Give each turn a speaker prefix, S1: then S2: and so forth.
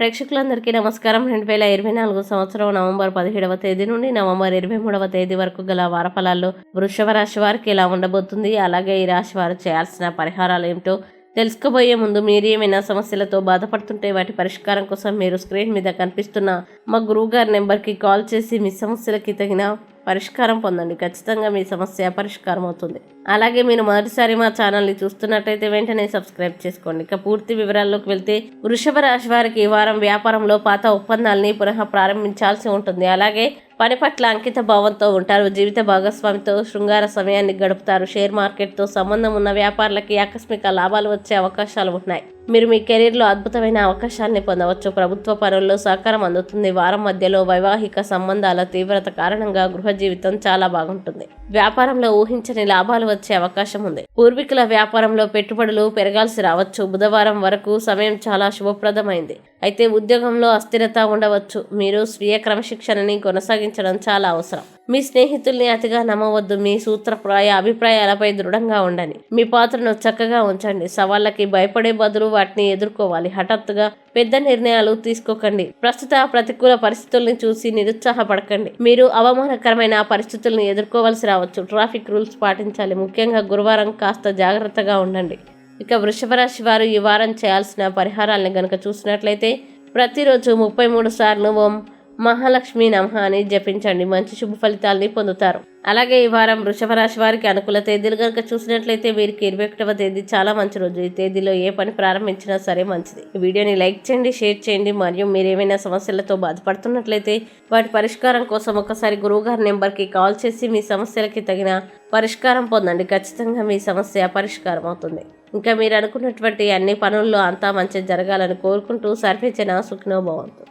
S1: ప్రేక్షకులందరికీ నమస్కారం. 2024 సంవత్సరం నవంబర్ 17వ తేదీ నుండి నవంబర్ 23వ తేదీ వరకు గల వారఫలాల్లో వృషభ రాశి వారికి ఎలా ఉండబోతుంది, అలాగే ఈ రాశి వారు చేయాల్సిన పరిహారాలు ఏమిటో తెలుసుకోబోయే ముందు మీరు ఏమైనా సమస్యలతో బాధపడుతుంటే వాటి పరిష్కారం కోసం మీరు స్క్రీన్ మీద కనిపిస్తున్న మా గురువు గారి నెంబర్కి కాల్ చేసి మీ సమస్యలకి తగిన పరిష్కారం పొందండి. ఖచ్చితంగా మీ సమస్య పరిష్కారం అవుతుంది. అలాగే మీరు మొదటిసారి మా ఛానల్ని చూస్తున్నట్టయితే వెంటనే సబ్స్క్రైబ్ చేసుకోండి. ఇక పూర్తి వివరాల్లోకి వెళ్తే వృషభ రాశి వారికి ఈ వారం వ్యాపారంలో పాత ఒప్పందాలని పునః ప్రారంభించాల్సి ఉంటుంది. అలాగే పని పట్ల అంకిత భావంతో ఉంటారు. జీవిత భాగస్వామితో శృంగార సమయాన్ని గడుపుతారు. షేర్ మార్కెట్తో సంబంధం ఉన్న వ్యాపారులకి ఆకస్మిక లాభాలు వచ్చే అవకాశాలు ఉన్నాయి. మీరు మీ కెరీర్లో అద్భుతమైన అవకాశాన్ని పొందవచ్చు. ప్రభుత్వ పనుల్లో సహకారం అందుతుంది. వారం మధ్యలో వైవాహిక సంబంధాల తీవ్రత కారణంగా గృహ జీవితం చాలా బాగుంటుంది. వ్యాపారంలో ఊహించని లాభాలు వచ్చే అవకాశం ఉంది. పూర్వీకుల వ్యాపారంలో పెట్టుబడులు పెరగాల్సి రావచ్చు. బుధవారం వరకు సమయం చాలా శుభప్రదమైంది. అయితే ఉద్యోగంలో అస్థిరత ఉండవచ్చు. మీరు స్వీయ క్రమశిక్షణని కొనసాగించడం చాలా అవసరం. మీ స్నేహితుల్ని అతిగా నమ్మవద్దు. మీ సూత్రప్రాయ అభిప్రాయాలపై దృఢంగా ఉండండి. మీ పాత్రను చక్కగా ఉంచండి. సవాళ్ళకి భయపడే బదులు వాటిని ఎదుర్కోవాలి. హఠాత్తుగా పెద్ద నిర్ణయాలు తీసుకోకండి. ప్రస్తుత ప్రతికూల పరిస్థితుల్ని చూసి నిరుత్సాహపడకండి. మీరు అవమానకరమైన పరిస్థితుల్ని ఎదుర్కోవాల్సి రావచ్చు. ట్రాఫిక్ రూల్స్ పాటించాలి. ముఖ్యంగా గురువారం కాస్త జాగ్రత్తగా ఉండండి. ఇక వృషభ రాశి వారు ఈ వారం చేయాల్సిన పరిహారాలను గనక చూసినట్లయితే ప్రతిరోజు 33 సార్లు ఓం మహాలక్ష్మి నమః అని జపించండి. మంచి శుభ ఫలితాలని పొందుతారు. అలాగే ఈ వారం వృషభ రాశి వారికి అనుకూల తేదీలు కనుక చూసినట్లయితే వీరికి 21వ తేదీ చాలా మంచి రోజు. ఈ తేదీలో ఏ పని ప్రారంభించినా సరే మంచిది. ఈ వీడియోని లైక్ చేయండి, షేర్ చేయండి. మరియు మీరు ఏమైనా సమస్యలతో బాధపడుతున్నట్లయితే వాటి పరిష్కారం కోసం ఒకసారి గురువుగారి నెంబర్కి కాల్ చేసి మీ సమస్యలకి తగిన పరిష్కారం పొందండి. ఖచ్చితంగా మీ సమస్య పరిష్కారం అవుతుంది. ఇంకా మీరు అనుకున్నటువంటి అన్ని పనుల్లో అంతా మంచి జరగాలని కోరుకుంటూ సర్వేజన సుఖినో భవంతు.